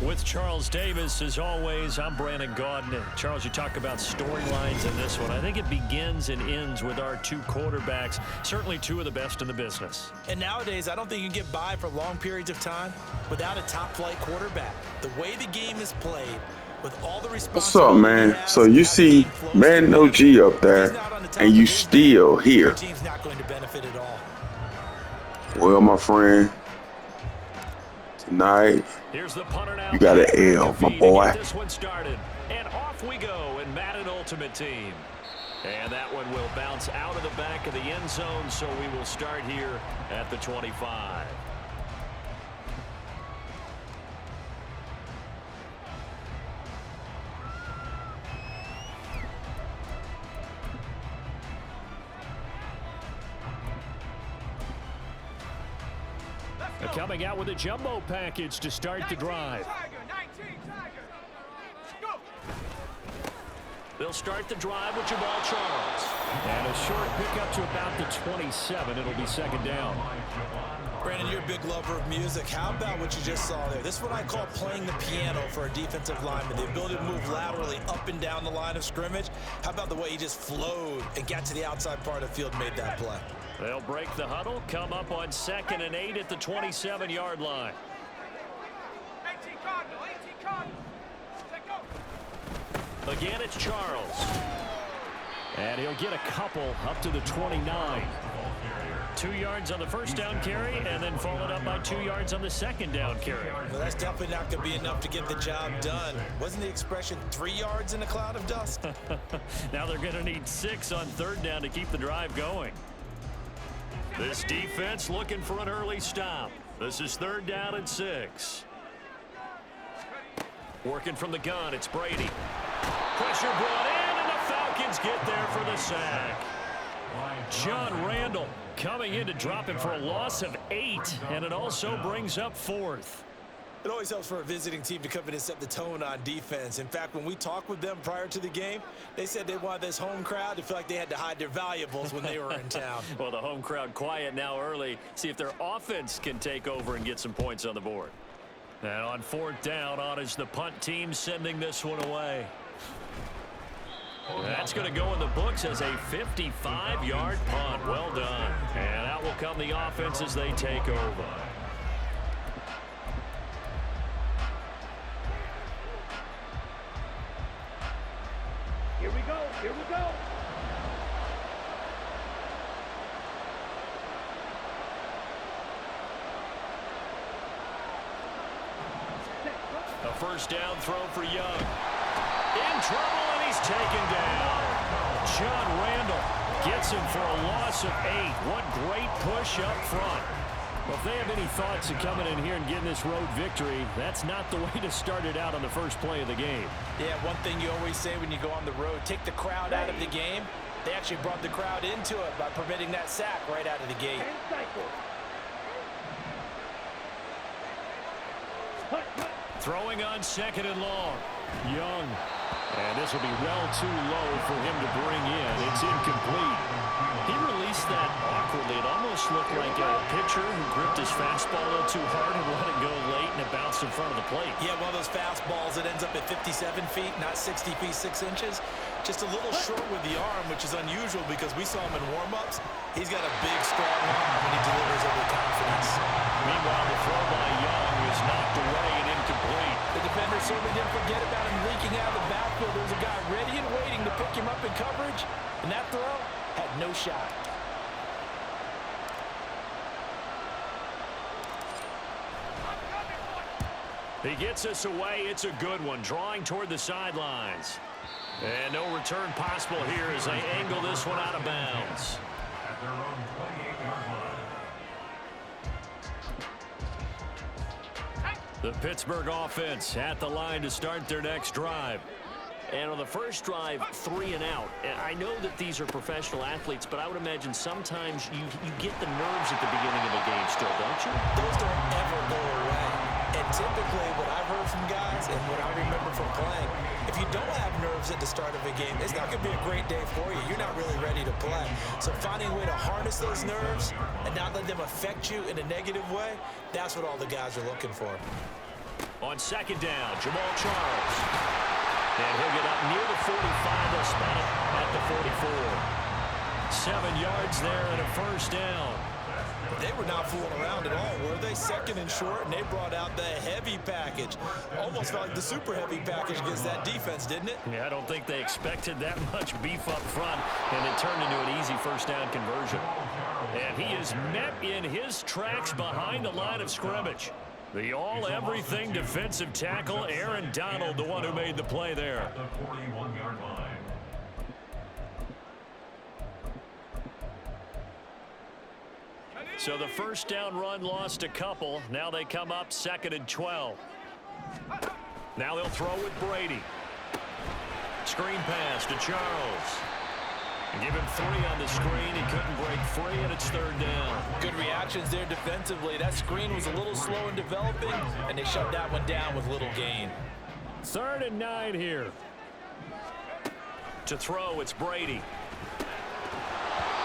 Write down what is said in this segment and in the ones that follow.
With Charles Davis, as always, I'm Brandon Gaudin. Charles, you talk about storylines in this one. I think it begins and ends with our two quarterbacks, certainly two of the best in the business. And nowadays, I don't think you can get by for long periods of time without a top-flight quarterback. The way the game is played, with all the What's up, man? So you see Madden OG up there, and you still here. Team's not going to benefit at all. Well, my friend, tonight you got an L, my boy. This one started, and off we go in Madden Ultimate Team. And that one will bounce out of the back of the end zone, so we will start here at the 25. Coming out with a jumbo package to start the drive. They'll start the drive with Jamal Charles. And a short pickup to about the 27. It'll be second down. Brandon, you're a big lover of music. How about what you just saw there? This is what I call playing the piano for a defensive lineman. The ability to move laterally up and down the line of scrimmage. How about the way he just flowed and got to the outside part of the field and made that play? They'll break the huddle, come up on 2nd and 8 at the 27-yard line. Again, it's Charles. And he'll get a couple up to the 29. 2 yards on the first down carry, and then followed up by 2 yards on the second down carry. Well, that's definitely not going to be enough to get the job done. Wasn't the expression 3 yards in a cloud of dust? Now they're going to need 6 on 3rd down to keep the drive going. This defense looking for an early stop. This is 3rd down and 6. Working from the gun, it's Brady. Pressure brought in, and the Falcons get there for the sack. John Randall coming in to drop him for a loss of 8, and it also brings up 4th. It always helps for a visiting team to come in and set the tone on defense. In fact, when we talked with them prior to the game, they said they wanted this home crowd to feel like they had to hide their valuables when they were in town. Well, the home crowd quiet now early. See if their offense can take over and get some points on the board. And on 4th down, on is the punt team sending this one away. That's going to go in the books as a 55-yard punt. Well done. And out will come the offense as they take over. Here we go. Here we go. A first down throw for Young. In trouble, and he's taken down. John Randall gets him for a loss of 8. What great push up front. Well, if they have any thoughts of coming in here and getting this road victory, that's not the way to start it out on the first play of the game. Yeah, one thing you always say when you go on the road, take the crowd out of the game. They actually brought the crowd into it by permitting that sack right out of the gate. Throwing on 2nd and long. Young. And this will be well too low for him to bring in. It's incomplete. He released that awkwardly. It almost looked like a pitcher who gripped his fastball a little too hard and let it go late, and it bounced in front of the plate. Yeah, one of those fastballs that ends up at 57 feet, not 60 feet, 6 inches. Just a little short with the arm, which is unusual because we saw him in warm-ups. He's got a big, strong arm when he delivers it with confidence. Meanwhile, the throw by Young was knocked away and incomplete. The defender certainly didn't forget about him leaking out of the backfield. There was a guy ready and waiting to pick him up in coverage, and that throw had no shot. He gets us away. It's a good one, drawing toward the sidelines. And no return possible here as they angle this one out of bounds. The Pittsburgh offense at the line to start their next drive. And on the first drive, 3 and out. And I know that these are professional athletes, but I would imagine sometimes you get the nerves at the beginning of a game still, don't you? Those don't ever go away. And typically what I've heard from guys and what I remember from playing, if you don't have nerves at the start of a game, it's not going to be a great day for you. You're not really ready to play. So finding a way to harness those nerves and not let them affect you in a negative way, that's what all the guys are looking for. On second down, Jamal Charles. And he'll get up near the 45. They'll spot it at the 44. 7 yards there and a first down. They were not fooling around at all, were they? Second and short, and they brought out the heavy package. Almost felt like the super heavy package against that defense, didn't it? Yeah, I don't think they expected that much beef up front, and it turned into an easy first down conversion. And he is met in his tracks behind the line of scrimmage. The all-everything defensive tackle, Aaron Donald, the one who made the play there. The 41-yard line. So the first down run lost a couple. Now they come up 2nd and 12. Now they'll throw with Brady. Screen pass to Charles. And give him 3 on the screen. He couldn't break free, and it's 3rd down. Good reactions there defensively. That screen was a little slow in developing, and they shut that one down with little gain. 3rd and 9 here. To throw, it's Brady.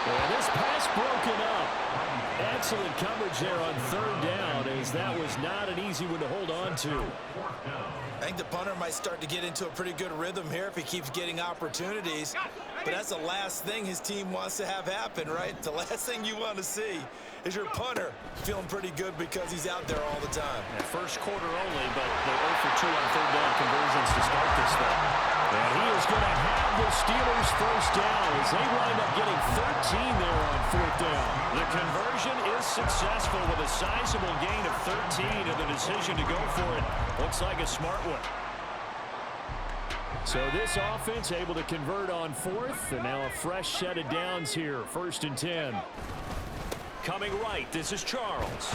And this pass broken up. Excellent coverage there on 3rd down, as that was not an easy one to hold on to. I think the punter might start to get into a pretty good rhythm here if he keeps getting opportunities. But that's the last thing his team wants to have happen, right? The last thing you want to see is your punter feeling pretty good because he's out there all the time. Yeah, first quarter only, but they're 0 for 2 on 3rd down conversions to start this thing. And he is going to have the Steelers first down as they wind up getting 13 there on 4th down. The conversion is successful with a sizable gain of 13, and the decision to go for it looks like a smart one. So this offense able to convert on 4th, and now a fresh set of downs here. 1st and 10. Coming right, this is Charles.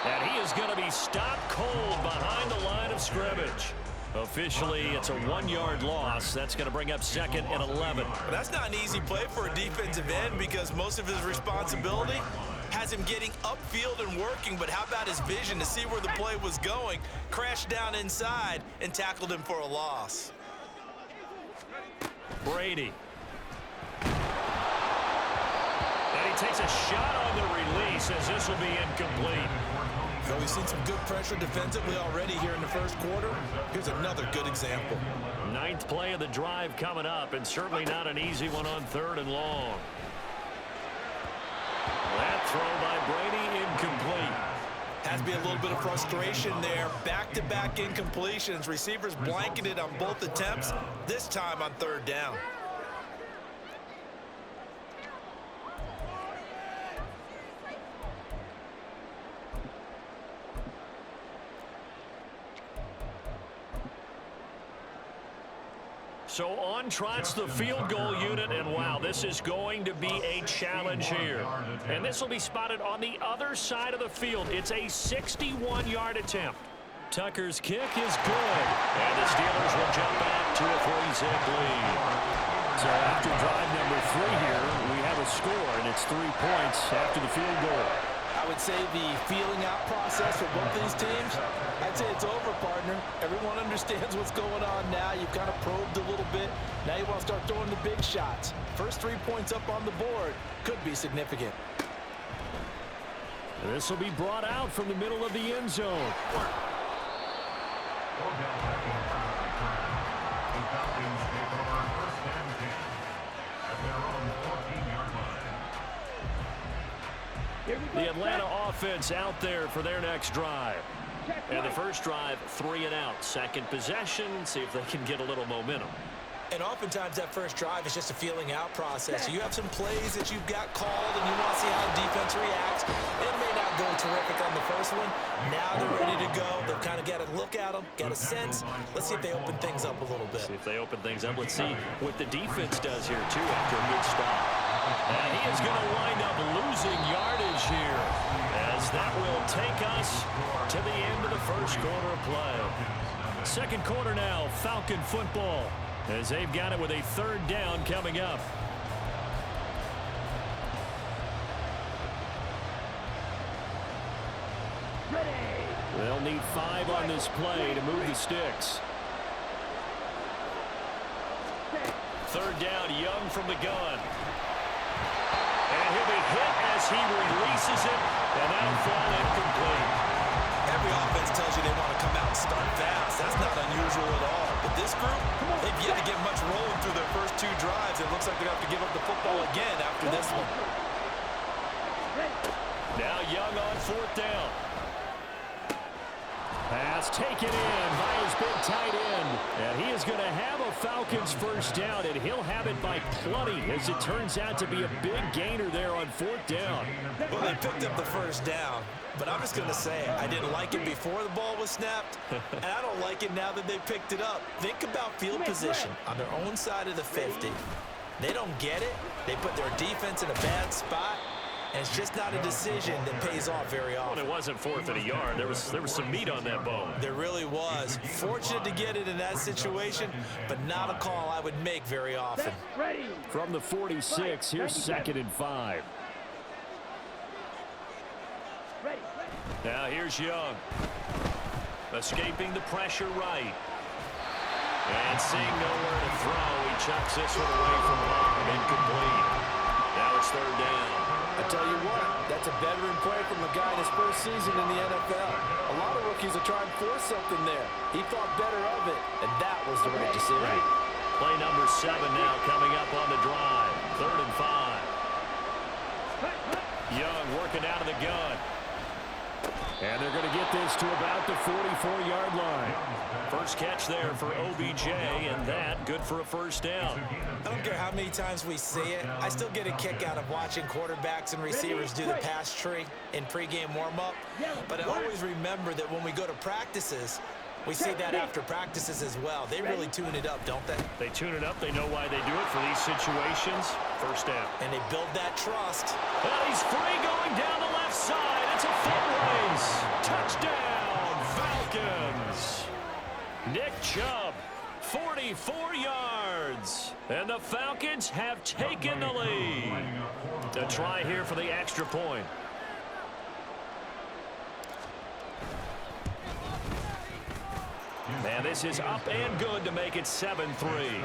And he is going to be stopped cold behind the line of scrimmage. Officially, it's a 1-yard loss. That's going to bring up 2nd and 11. That's not an easy play for a defensive end because most of his responsibility has him getting upfield and working, but how about his vision to see where the play was going, crashed down inside, and tackled him for a loss. Brady. And he takes a shot on the release as this will be incomplete. So we've seen some good pressure defensively already here in the first quarter. Here's another good example. 9th play of the drive coming up, and certainly not an easy one on 3rd and long. That throw by Brady incomplete. Has to be a little bit of frustration there. Back-to-back incompletions. Receivers blanketed on both attempts, this time on 3rd down. So on trots the field goal unit, and wow, this is going to be a challenge here. And this will be spotted on the other side of the field. It's a 61-yard attempt. Tucker's kick is good. And the Steelers will jump back to a 3-zip lead. So after drive number 3 here, we have a score, and it's 3 points after the field goal. I would say the feeling out process for both these teams, I'd say it's over, partner. Everyone understands what's going on now. You've kind of probed a little bit. Now you want to start throwing the big shots. First 3 points up on the board could be significant. This will be brought out from the middle of the end zone. The Atlanta offense out there for their next drive. And the first drive, 3 and out. Second possession, see if they can get a little momentum. And oftentimes that first drive is just a feeling out process. So you have some plays that you've got called and you want to see how the defense reacts. It may not go terrific on the first one. Now they're ready to go. They've kind of got to look at them, got a sense. Let's see if they open things up a little bit. See if they open things up. Let's see what the defense does here, too, after a good stop. And he is going to wind up losing yardage here, as that will take us to the end of the first quarter of play. Second quarter now, Falcon football, as they've got it with a 3rd down coming up. They'll need 5 on this play to move the sticks. 3rd down, Young from the gun. And he'll be hit as he releases it, and that'll fall incomplete. Every offense tells you they want to come out and That's not unusual at all. But this group, they've yet to get much rolling through their first 2 drives. It looks like they're going to have to give up the football again after this one. Now Young on 4th down. Pass taken in by his big tight end. And he is going to have a Falcons first down, and he'll have it by plenty, as it turns out to be a big gainer there on 4th down. Well, they picked up the first down, but I'm just going to say I didn't like it before the ball was snapped, and I don't like it now that they picked it up. Think about field position on their own side of the 50. They don't get it. They put their defense in a bad spot. And it's just not a decision that pays off very often. Well, it wasn't 4th and a yard. There was some meat on that bone. There really was. Fortunate to get it in that situation, but not a call I would make very often. From the 46, here's 2nd and 5. Now here's Young. Escaping the pressure right. And seeing nowhere to throw, he chucks this one away from home. Incomplete. Now it's 3rd down. I tell you what, that's a veteran play from a guy in his first season in the NFL. A lot of rookies will try and force something there. He thought better of it, and that was the right decision. Play number 7 now coming up on the drive. 3rd and 5. Young working out of the gun. And they're going to get this to about the 44-yard line. First catch there for OBJ, and that good for a first down. I don't care how many times we see it. I still get a kick out of watching quarterbacks and receivers do the pass tree in pregame warm-up. But I always remember that when we go to practices, we see that after practices as well. They really tune it up, don't they? They tune it up. They know why they do it for these situations. First down. And they build that trust. And he's free going down the left side. It's a foot race. Touchdown, Falcons. Nick Chubb, 44 yards. And the Falcons have taken the lead. A try here for the extra point. And this is up and good to make it 7-3.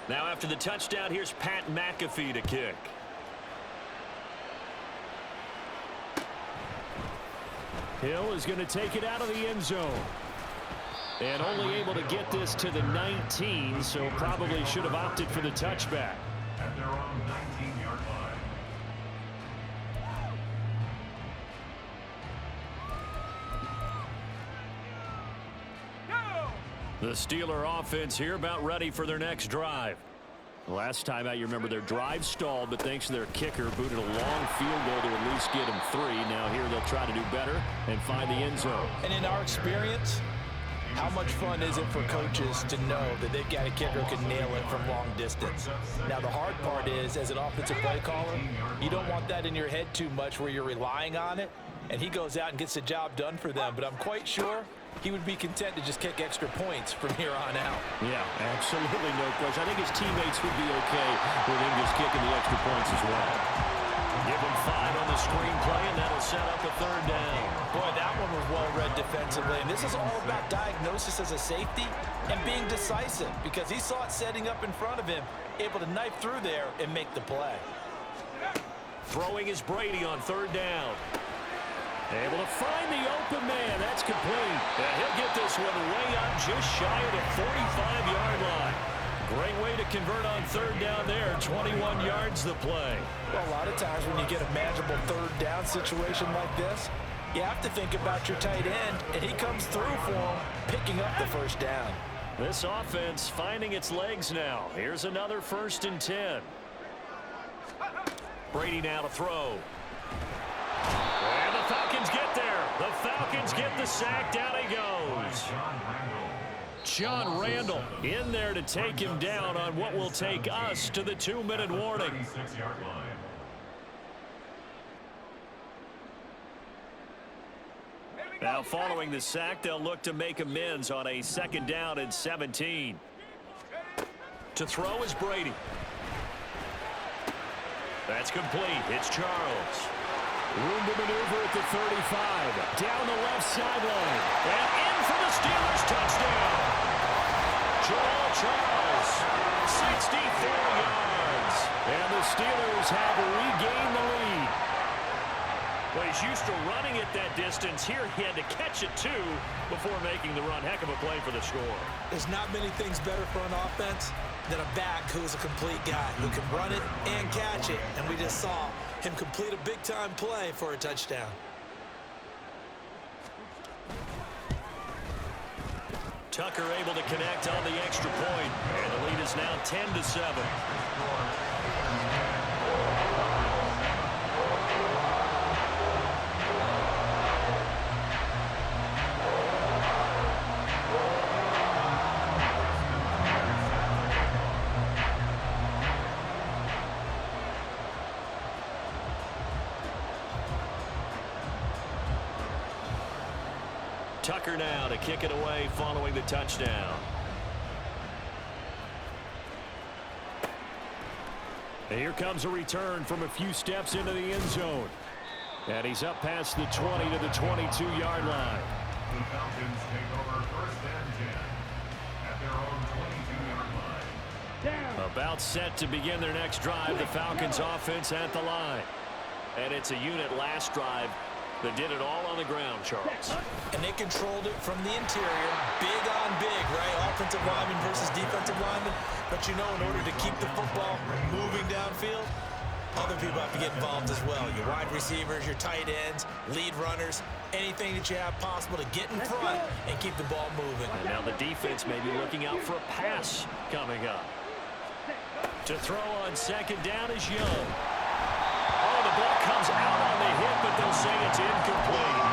Now after the touchdown, here's Pat McAfee to kick. Hill is going to take it out of the end zone. And only able to get this to the 19, so probably should have opted for the touchback. At their own 19-yard line. The Steeler offense here about ready for their next drive. Last time out, you remember their drive stalled, but thanks to their kicker, booted a long field goal to at least get them 3. Now here they'll try to do better and find the end zone. And in our experience, how much fun is it for coaches to know that they've got a kicker who can nail it from long distance? Now, the hard part is, as an offensive play caller, you don't want that in your head too much where you're relying on it, and he goes out and gets the job done for them. But I'm quite sure he would be content to just kick extra points from here on out. Yeah, absolutely no question. I think his teammates would be okay with him just kicking the extra points as well. Give him 5 on the screenplay, and that'll set up a 3rd down. Boy, that one was well read defensively. And this is all about diagnosis as a safety and being decisive, because he saw it setting up in front of him, able to knife through there and make the play. Throwing is Brady on 3rd down. Able to find the open man. That's complete. And he'll get this one way up just shy of the 45-yard line. Great way to convert on 3rd down there. 21 yards the play. Well, a lot of times when you get a manageable 3rd down situation like this, you have to think about your tight end, and he comes through for him, picking up the first down. This offense finding its legs now. Here's another 1st and 10. Brady now to throw. And the Falcons get there. The Falcons get the sack. Down he goes. John Randall in there to take him down on what will take us to the 2-minute warning. Now following the sack, they'll look to make amends on a 2nd down and 17. To throw is Brady. That's complete. It's Charles. Room to maneuver at the 35. Down the left sideline. And in for the Steelers touchdown. Joel Charles 64 yards. And the Steelers have regained the lead. Well, he's used to running it that distance. Here he had to catch it, too, before making the run. Heck of a play for the score. There's not many things better for an offense than a back who's a complete guy who can run it and catch it. And we just saw him complete a big-time play for a touchdown. Tucker able to connect on the extra point, and the lead is now 10-7. Tucker now to kick it away following the touchdown. And here comes a return from a few steps into the end zone. And he's up past the 20 to the 22-yard line. The Falcons take over 1st and 10 at their own 22-yard line. Down. About set to begin their next drive. The Falcons offense at the line. And it's a unit last drive that did it all on the ground, Charles. And they controlled it from the interior, big on big, right? Offensive lineman versus defensive lineman. But you know, in order to keep the football moving downfield, other people have to get involved as well. Your wide receivers, your tight ends, lead runners, anything that you have possible to get in front and keep the ball moving. And now the defense may be looking out for a pass coming up. To throw on second down is Young. Oh, the ball comes out on the hit, but they'll say it's incomplete.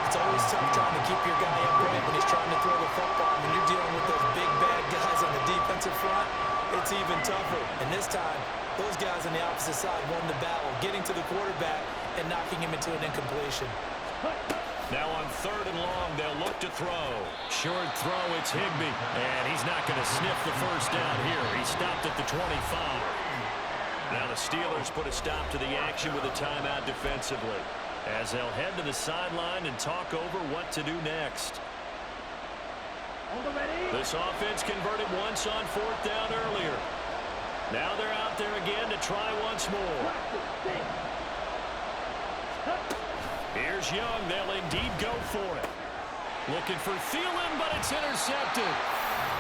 It's always tough trying to keep your guy upright when he's trying to throw the football. When you're dealing with those big, bad guys on the defensive front, it's even tougher. And this time, those guys on the opposite side won the battle, getting to the quarterback and knocking him into an incompletion. Now on 3rd and long, they'll look to throw. Short throw, it's Higbee. And he's not going to sniff the first down here. He stopped at the 25. Now the Steelers put a stop to the action with a timeout defensively, as they'll head to the sideline and talk over what to do next. This offense converted once on 4th down earlier. Now they're out there again to try once more. Here's Young. They'll indeed go for it. Looking for Thielen, but it's intercepted.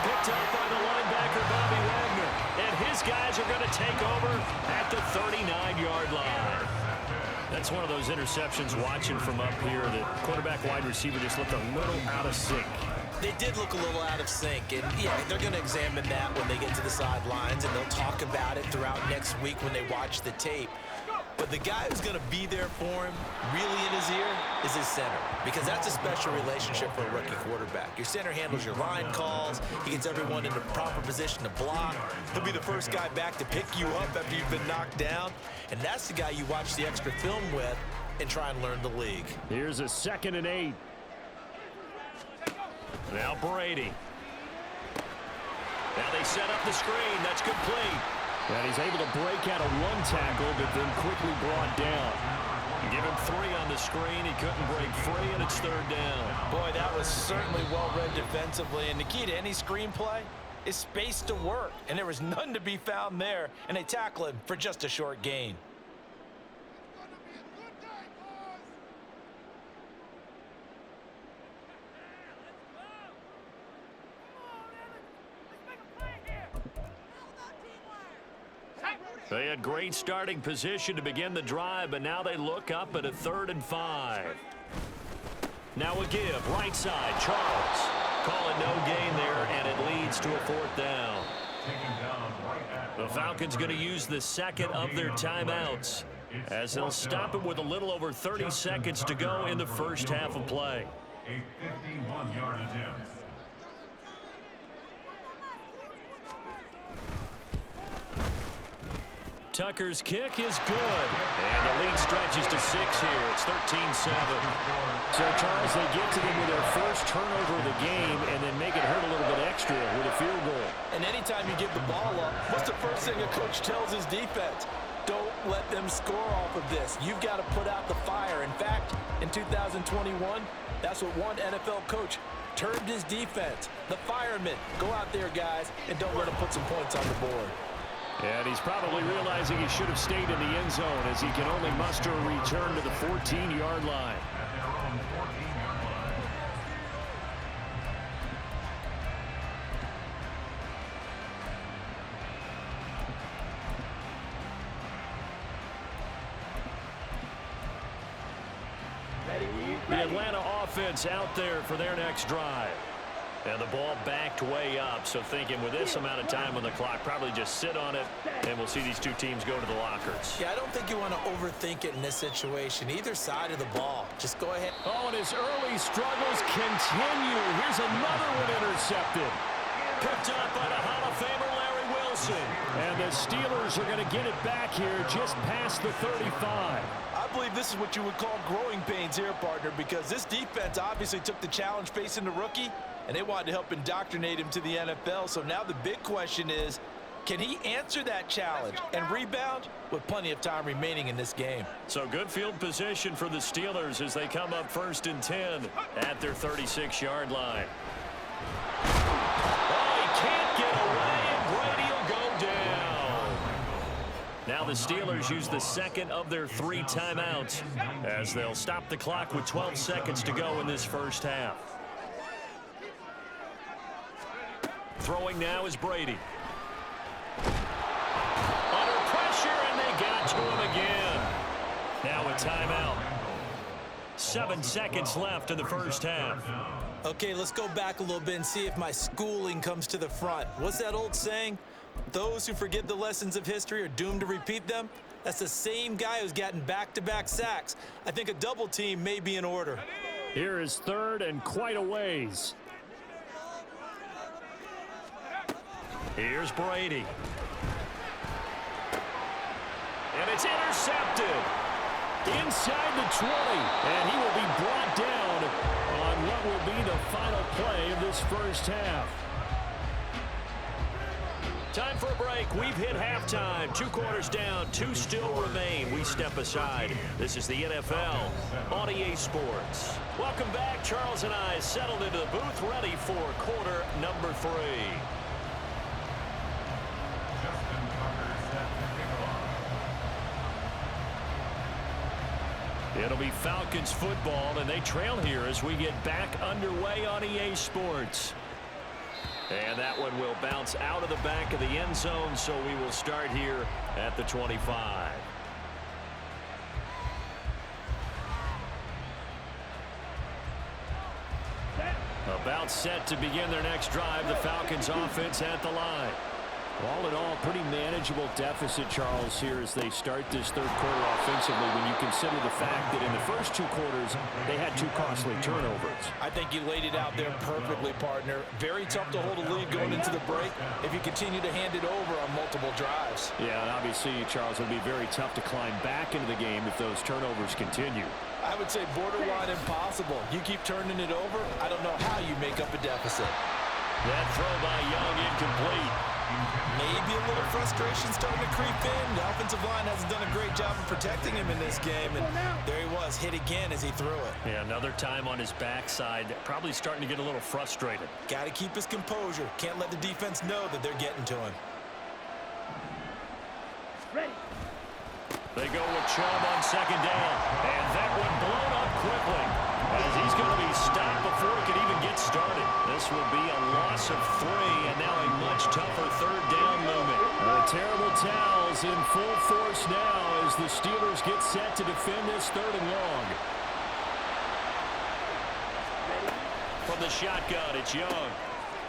Picked up by the linebacker, Bobby Wagner. And his guys are going to take over at the 39-yard line. That's one of those interceptions watching from up here. The quarterback wide receiver just looked a little out of sync. They did look a little out of sync, and yeah, they're going to examine that when they get to the sidelines, and they'll talk about it throughout next week when they watch the tape. But the guy who's going to be there for him, really in his ear, is his center. Because that's a special relationship for a rookie quarterback. Your center handles your line calls. He gets everyone in the proper position to block. He'll be the first guy back to pick you up after you've been knocked down. And that's the guy you watch the extra film with and try and learn the league. Here's a 2nd and 8. Now Brady. Now they set up the screen. That's complete. And he's able to break out of one tackle, but then quickly brought down. Give him 3 on the screen. He couldn't break free, and it's 3rd down. Boy, that was certainly well-read defensively. And the key to any screenplay is space to work. And there was none to be found there. And they tackle him for just a short gain. They had great starting position to begin the drive, but now they look up at a 3rd and 5. Now a give, right side, Charles. Call it no gain there, and it leads to a 4th down. The Falcons going to use the 2nd of their timeouts, as they'll stop it with a little over 30 seconds to go in the first half of play. A 51-yard attempt. Tucker's kick is good. And the lead stretches to 6 here. It's 13-7. So, Charles, they get to them with their first turnover of the game and then make it hurt a little bit extra with a field goal. And anytime you give the ball up, what's the first thing a coach tells his defense? Don't let them score off of this. You've got to put out the fire. In fact, in 2021, that's what one NFL coach Turned his defense. The firemen. Go out there, guys, and don't let him put some points on the board. And he's probably realizing he should have stayed in the end zone as he can only muster a return to the 14-yard line. At their own 14-yard line. The Atlanta offense out there for their next drive. And the ball backed way up, so thinking with this amount of time on the clock, probably just sit on it, and we'll see these two teams go to the lockers. Yeah, I don't think you want to overthink it in this situation. Either side of the ball. Just go ahead. Oh, and his early struggles continue. Here's another one intercepted. Picked up by the Hall of Famer Larry Wilson. And the Steelers are going to get it back here just past the 35. I believe this is what you would call growing pains here, partner, because this defense obviously took the challenge facing the rookie, and they wanted to help indoctrinate him to the NFL. So now the big question is, can he answer that challenge and rebound with plenty of time remaining in this game? So good field position for the Steelers as they come up 1st and 10 at their 36-yard line. Oh, he can't get away, and Brady will go down. Now the Steelers use the second of their 3 timeouts as they'll stop the clock with 12 seconds to go in this first half. Throwing now is Brady. Under pressure, and they got to him again. Now a timeout. 7 seconds left in the first half. Okay, let's go back a little bit and see if my schooling comes to the front. What's that old saying? Those who forget the lessons of history are doomed to repeat them. That's the same guy who's gotten back-to-back sacks. I think a double team may be in order. Here is 3rd and quite a ways. Here's Brady. And it's intercepted. Inside the 20. And he will be brought down on what will be the final play of this first half. Time for a break. We've hit halftime. 2 quarters down. 2 still remain. We step aside. This is the NFL on EA Sports. Welcome back. Charles and I settled into the booth ready for quarter number 3. It'll be Falcons football, and they trail here as we get back underway on EA Sports. And that one will bounce out of the back of the end zone, so we will start here at the 25. About set to begin their next drive, the Falcons offense at the line. All in all, pretty manageable deficit, Charles, here as they start this 3rd quarter offensively when you consider the fact that in the first 2 quarters, they had 2 costly turnovers. I think you laid it out there perfectly, partner. Very tough to hold a lead going into the break if you continue to hand it over on multiple drives. Yeah, and obviously, Charles, it would be very tough to climb back into the game if those turnovers continue. I would say borderline impossible. You keep turning it over, I don't know how you make up a deficit. That throw by Young incomplete. Maybe a little frustration starting to creep in. The offensive line hasn't done a great job of protecting him in this game, and there he was, hit again as he threw it. Yeah, another time on his backside, probably starting to get a little frustrated. Got to keep his composure. Can't let the defense know that they're getting to him. Ready. They go with Chubb on 2nd down, and that one blown up quickly as he's going to be stopped before he can even get started. This will be a loss of 3, and now a much tougher 3rd down movement. The terrible towels in full force now as the Steelers get set to defend this 3rd and long. From the shotgun, it's Young.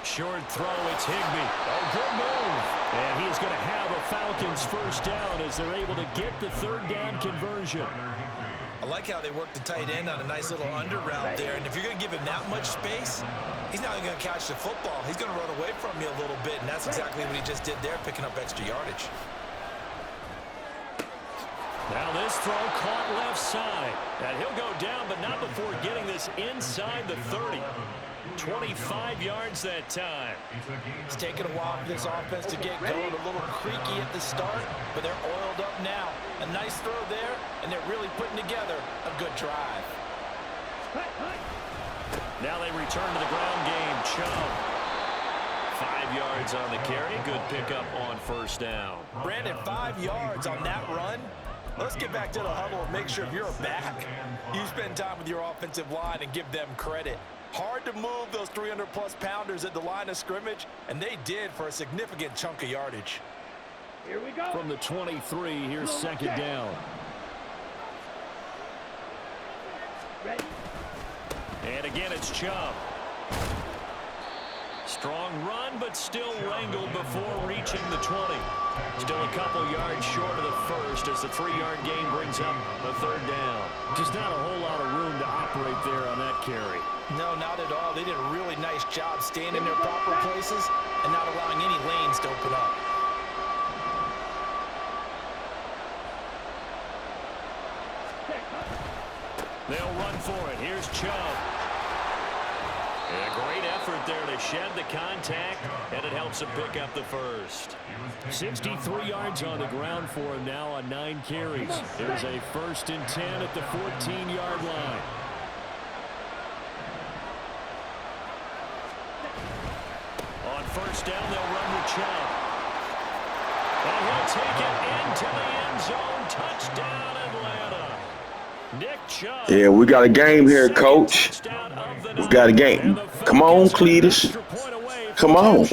Short throw, it's Higbee. Oh, good move. And he's going to have a Falcons 1st down as they're able to get the 3rd down conversion. I like how they work the tight end on a nice little under route there, and if you're going to give him that much space, he's not going to catch the football. He's going to run away from you a little bit, and that's exactly what he just did there, picking up extra yardage. Now this throw caught left side. And he'll go down, but not before getting this inside the 30. 25 yards that time. It's taken a while for this offense to get going. A little creaky at the start, but they're oiled up now. A nice throw there, and they're really putting together a good drive. Now they return to the ground game. Chubb. 5 yards on the carry. Good pickup on first down. Brandon, 5 yards on that run. Let's get back to the huddle and make sure if you're a back, you spend time with your offensive line and give them credit. Hard to move those 300-plus pounders at the line of scrimmage, and they did for a significant chunk of yardage. Here we go. From the 23, here's second down. Ready. And again, it's Chubb. Strong run, but still wrangled before reaching the 20. Still a couple yards short of the first as the 3-yard gain brings up a third down. Just not a whole lot of room to operate there on that carry. No, not at all. They did a really nice job staying in their proper places and not allowing any lanes to open up. They'll run for it. Here's Chubb. A great effort there to shed the contact, and it helps him pick up the first. 63 yards on the ground for him now on 9 carries. There's a 1st and 10 at the 14-yard line. On first down, they'll run with Chubb. And he'll take it into the end zone. Touchdown, Atlanta. Nick Chubb. Yeah, we got a game here, Coach. We got a game. Come on, Cletus. Come on.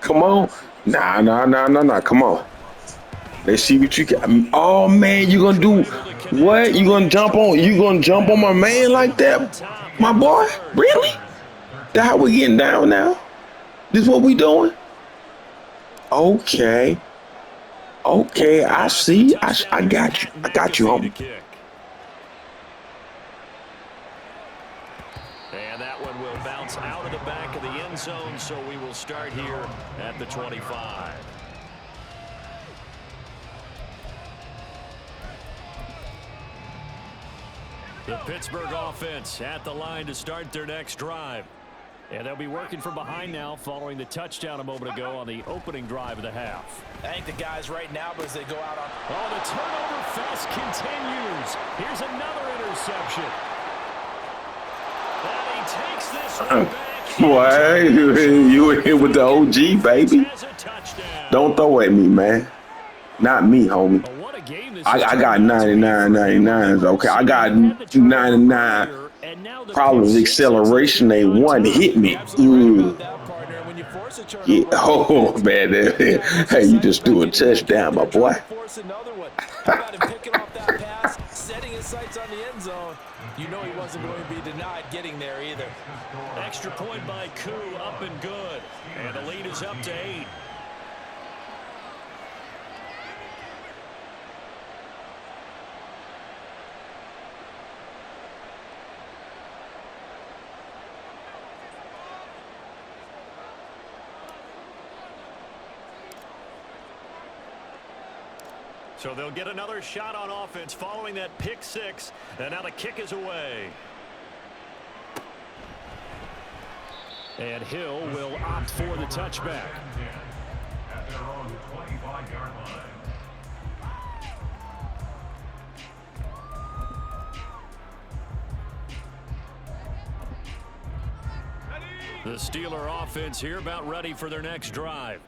Come on. Nah. Come on. Let's see what you got. Oh man, you gonna do what? You gonna jump on my man like that? My boy? Really? That's how we getting down now? This is what we doing? Okay. Okay, I see. I got you. I got you, homie. And that one will bounce out of the back of the end zone, so we will start here at the 25. The Pittsburgh offense at the line to start their next drive. And they'll be working from behind now following the touchdown a moment ago on the opening drive of the half. I think the guys right now, as they go out on... Oh, the turnover fest continues. Here's another interception. And he takes this one back. Boy, you in here with the OG, baby. Don't throw at me, man. Not me, homie. I got 99s. Okay, I got 99 problems. Acceleration ain't one hit me. Yeah. Oh man, hey, you just threw a touchdown, my boy. Setting his sights on the end zone. You know he wasn't going to be denied getting there either. Extra point by Koo, up and good. And the lead is up to 8. So they'll get another shot on offense following that pick 6. And now the kick is away. And Hill will opt for the touchback. At their own 25-yard line. The Steeler offense here about ready for their next drive.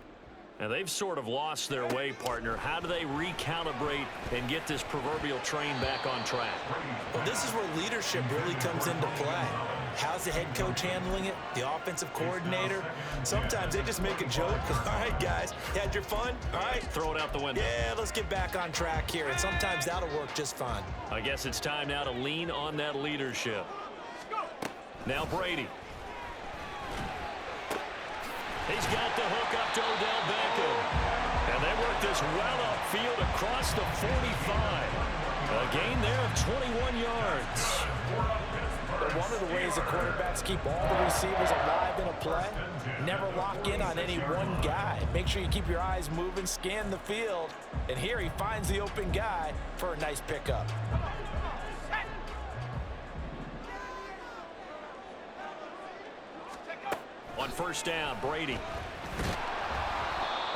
Now they've sort of lost their way, partner. How do they recalibrate and get this proverbial train back on track? Well, this is where leadership really comes into play. How's the head coach handling it? The offensive coordinator? Sometimes they just make a joke. All right, guys, you had your fun? All right. Throw it out the window. Yeah, let's get back on track here. And sometimes that'll work just fine. I guess it's time now to lean on that leadership. Now Brady. He's got the hook up to Odell Beckham. And they work this well upfield across the 45. A gain there of 21 yards. But one of the ways the quarterbacks keep all the receivers alive in a play, never lock in on any one guy. Make sure you keep your eyes moving, scan the field. And here he finds the open guy for a nice pickup. On first down, Brady.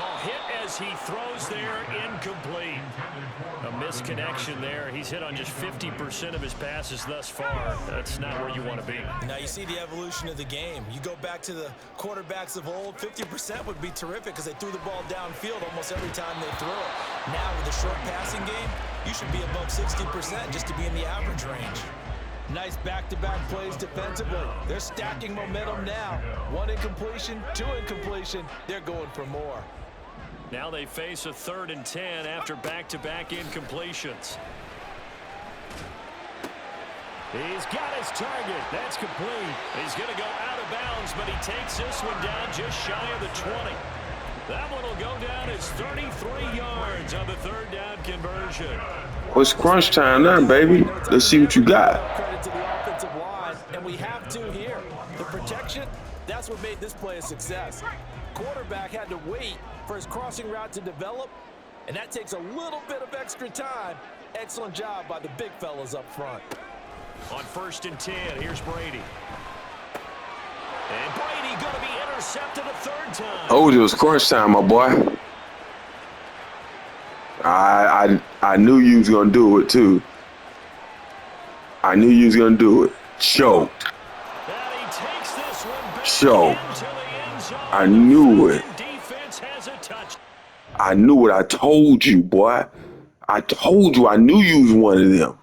Oh, hit as as he throws there, incomplete. A misconnection there. He's hit on just 50% of his passes thus far. That's not where you want to be. Now you see the evolution of the game. You go back to the quarterbacks of old, 50% would be terrific because they threw the ball downfield almost every time they threw it. Now with the short passing game, you should be above 60% just to be in the average range. Nice back-to-back plays defensively. They're stacking momentum now. 1 incompletion, 2 incompletion. They're going for more. Now they face a 3rd and 10 after back-to-back incompletions. He's got his target. That's complete. He's going to go out of bounds, but he takes this one down just shy of the 20. That one will go down as 33 yards on the 3rd down conversion. What's crunch time now, baby? Let's see what you got. Credit to the offensive line, and we have to here. The protection, that's what made this play a success. Quarterback had to wait for his crossing route to develop, and that takes a little bit of extra time. Excellent job by the big fellas up front. On 1st and 10, here's Brady. And Brady going to be intercepted a 3rd time. Oh, it was crunch time, my boy. I knew you was gonna do it too. I knew you was gonna do it. Choked. Choked. I knew it. I knew it. I told you, boy. I told you. I knew you was one of them.